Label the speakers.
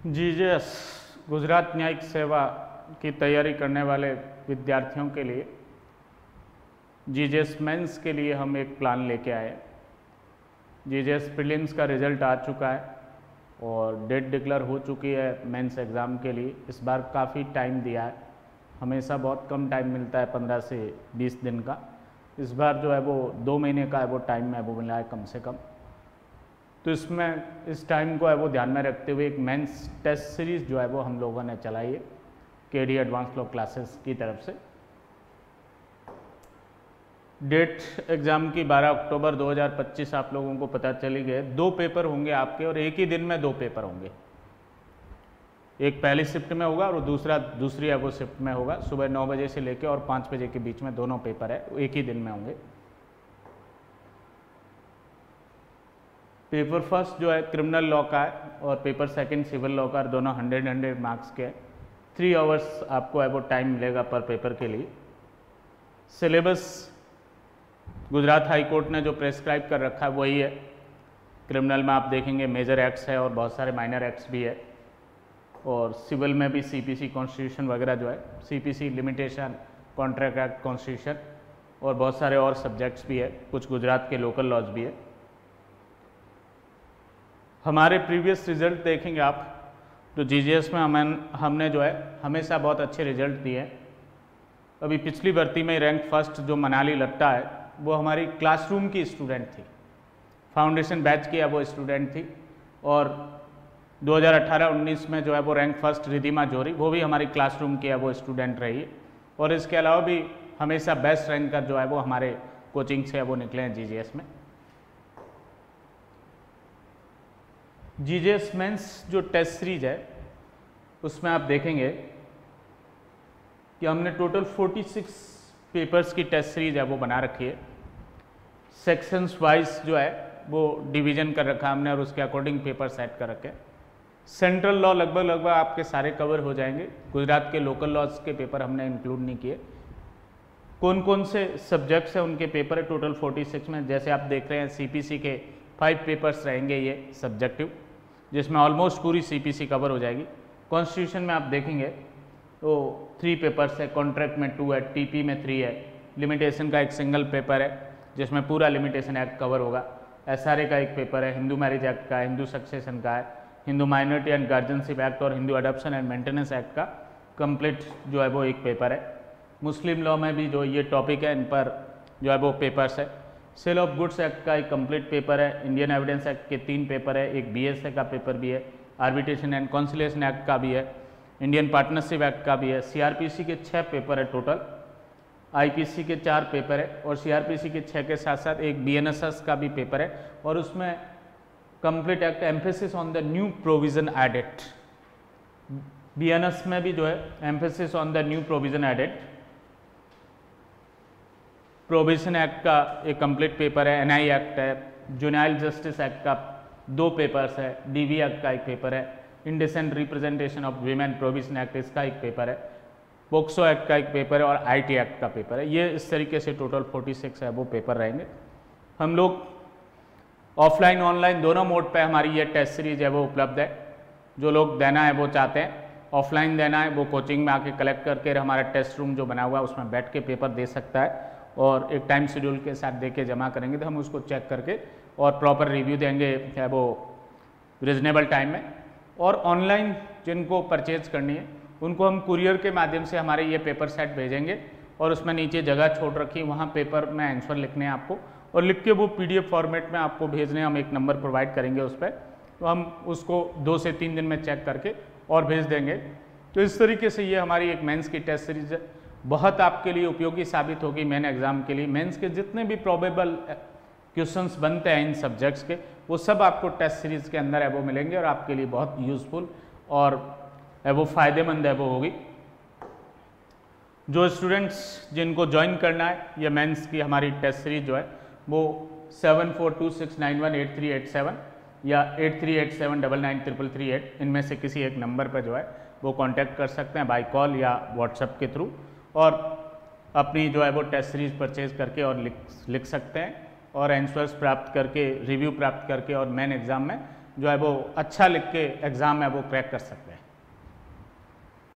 Speaker 1: जीजेएस गुजरात न्यायिक सेवा की तैयारी करने वाले विद्यार्थियों के लिए जीजेएस मेंस के लिए हम एक प्लान लेके आए। जीजेएस प्रीलिम्स का रिज़ल्ट आ चुका है और डेट डिक्लेयर हो चुकी है मेंस एग्ज़ाम के लिए। इस बार काफ़ी टाइम दिया है, हमेशा बहुत कम टाइम मिलता है 15 से 20 दिन का। इस बार जो है वो 2 महीने का है वो टाइम है वो मिला है कम से कम। तो इसमें इस टाइम को है वो ध्यान में रखते हुए एक मेंस टेस्ट सीरीज़ जो है वो हम लोगों ने चलाई है केडी एडवांस लॉ क्लासेस की तरफ से। डेट एग्ज़ाम की 12 अक्टूबर 2025 आप लोगों को पता चली गई। 2 पेपर होंगे आपके और एक ही दिन में 2 पेपर होंगे। एक पहली शिफ्ट में होगा और दूसरी है वो शिफ्ट में होगा। सुबह 9 बजे से लेकर और 5 बजे के बीच में दोनों पेपर है, एक ही दिन में होंगे। पेपर फर्स्ट जो है क्रिमिनल लॉ का है और पेपर सेकंड सिविल लॉ का, दोनों 100 मार्क्स के हैं। 3 आवर्स आपको है वो टाइम मिलेगा पर पेपर के लिए। सिलेबस गुजरात हाई कोर्ट ने जो प्रेस्क्राइब कर रखा है वही है। क्रिमिनल में आप देखेंगे मेजर एक्ट्स है और बहुत सारे माइनर एक्ट्स भी है, और सिविल में भी सीपीसी कॉन्स्टिट्यूशन वगैरह जो है, CPC limitation, contract act, constitution और बहुत सारे और सब्जेक्ट्स भी है। कुछ गुजरात के लोकल लॉज भी है। हमारे प्रीवियस रिजल्ट देखेंगे आप तो जीजीएस में हमने जो है हमेशा बहुत अच्छे रिजल्ट दिए हैं। अभी पिछली भर्ती में रैंक फर्स्ट जो मनाली लट्टा है वो हमारी क्लासरूम की स्टूडेंट थी, फाउंडेशन बैच की है वो स्टूडेंट थी। और 2018-19 में जो है वो रैंक फर्स्ट रिधिमा जोरी, वो भी हमारी क्लासरूम की है वो स्टूडेंट रही है। और इसके अलावा भी हमेशा बेस्ट रैंकर जो है वो हमारे कोचिंग से है वो निकले हैं जीजीएस में। जीजेएस मेंस जो टेस्ट सीरीज है उसमें आप देखेंगे कि हमने टोटल 46 पेपर्स की टेस्ट सीरीज है वो बना रखी है। सेक्शंस वाइज जो है वो डिवीजन कर रखा है हमने और उसके अकॉर्डिंग पेपर सेट कर रखे हैं। सेंट्रल लॉ लगभग आपके सारे कवर हो जाएंगे। गुजरात के लोकल लॉज के पेपर हमने इंक्लूड नहीं किए। कौन कौन से सब्जेक्ट्स हैं उनके पेपर है टोटल 46 में। जैसे आप देख रहे हैं सीपीसी के 5 पेपर्स रहेंगे ये सब्जेक्टिव, जिसमें ऑलमोस्ट पूरी सीपीसी कवर हो जाएगी। कॉन्स्टिट्यूशन में आप देखेंगे तो 3 पेपर्स है, कॉन्ट्रैक्ट में 2 है, टीपी में 3 है, लिमिटेशन का एक सिंगल पेपर है जिसमें पूरा लिमिटेशन एक्ट कवर होगा, एसआरए का एक पेपर है, हिंदू मैरिज एक्ट का, हिंदू सक्सेशन का है, Hindu minority and guardianship act और Hindu adoption and maintenance act का कंप्लीट जो है वो एक पेपर है। मुस्लिम लॉ में भी जो ये टॉपिक है इन पर जो है वो पेपर्स है। सेल ऑफ गुड्स एक्ट का एक कंप्लीट पेपर है, इंडियन एविडेंस एक्ट के 3 पेपर है, एक बीएसए का पेपर भी है, आर्बिट्रेशन एंड कॉन्सिलिएशन एक्ट का भी है, इंडियन पार्टनरशिप एक्ट का भी है। सीआरपीसी के 6 पेपर है टोटल, आईपीसी के 4 पेपर है और सीआरपीसी के 6 के साथ साथ एक बीएनएसएस का भी पेपर है। और उसमें complete act emphasis on the new provision added, BNS में भी जो है emphasis on the new provision added. Provision act का एक कंप्लीट पेपर है, एनआई एक्ट है, जुनाइल जस्टिस एक्ट का 2 पेपर्स है, डीवी एक्ट का एक पेपर है, indecent representation of women provision act इसका एक पेपर है, पोक्सो एक्ट का एक पेपर है और आईटी एक्ट का पेपर है। ये इस तरीके से टोटल 46 है वो पेपर रहेंगे। हम लोग ऑफलाइन ऑनलाइन दोनों मोड पे हमारी ये टेस्ट सीरीज है वो उपलब्ध है। जो लोग देना है वो चाहते हैं ऑफलाइन देना है वो कोचिंग में आके कलेक्ट करके हमारा टेस्ट रूम जो बना हुआ है उसमें बैठ के पेपर दे सकता है और एक टाइम शेड्यूल के साथ दे के जमा करेंगे तो हम उसको चेक करके और प्रॉपर रिव्यू देंगे है वो रिजनेबल टाइम में। और ऑनलाइन जिनको परचेज करनी है उनको हम कुरियर के माध्यम से हमारे ये पेपर सेट भेजेंगे और उसमें नीचे जगह छोड़ रखी है, वहाँ पेपर में आंसर लिखने हैं आपको और लिख के वो पीडीएफ फॉर्मेट में आपको भेजने, हम एक नंबर प्रोवाइड करेंगे उस पर, तो हम उसको 2 से 3 दिन में चेक करके और भेज देंगे। तो इस तरीके से ये हमारी एक मेंस की टेस्ट सीरीज है, बहुत आपके लिए उपयोगी साबित होगी मेन एग्जाम के लिए। मेंस के जितने भी प्रोबेबल क्वेश्चंस बनते हैं इन सब्जेक्ट्स के वो सब आपको टेस्ट सीरीज के अंदर है वो मिलेंगे और आपके लिए बहुत यूजफुल और है वो फ़ायदेमंद है वो होगी। जो स्टूडेंट्स जिनको ज्वाइन करना है ये मेंस की हमारी टेस्ट सीरीज जो है वो 7426918387 या 8387993338 इनमें से किसी एक नंबर पर जो है वो कांटेक्ट कर सकते हैं बाय कॉल या व्हाट्सएप के थ्रू और अपनी जो है वो टेस्ट सीरीज परचेज करके और लिख सकते हैं और आंसर्स प्राप्त करके, रिव्यू प्राप्त करके और मेन एग्ज़ाम में जो है वो अच्छा लिख के एग्ज़ाम में वो क्रैक कर सकते हैं।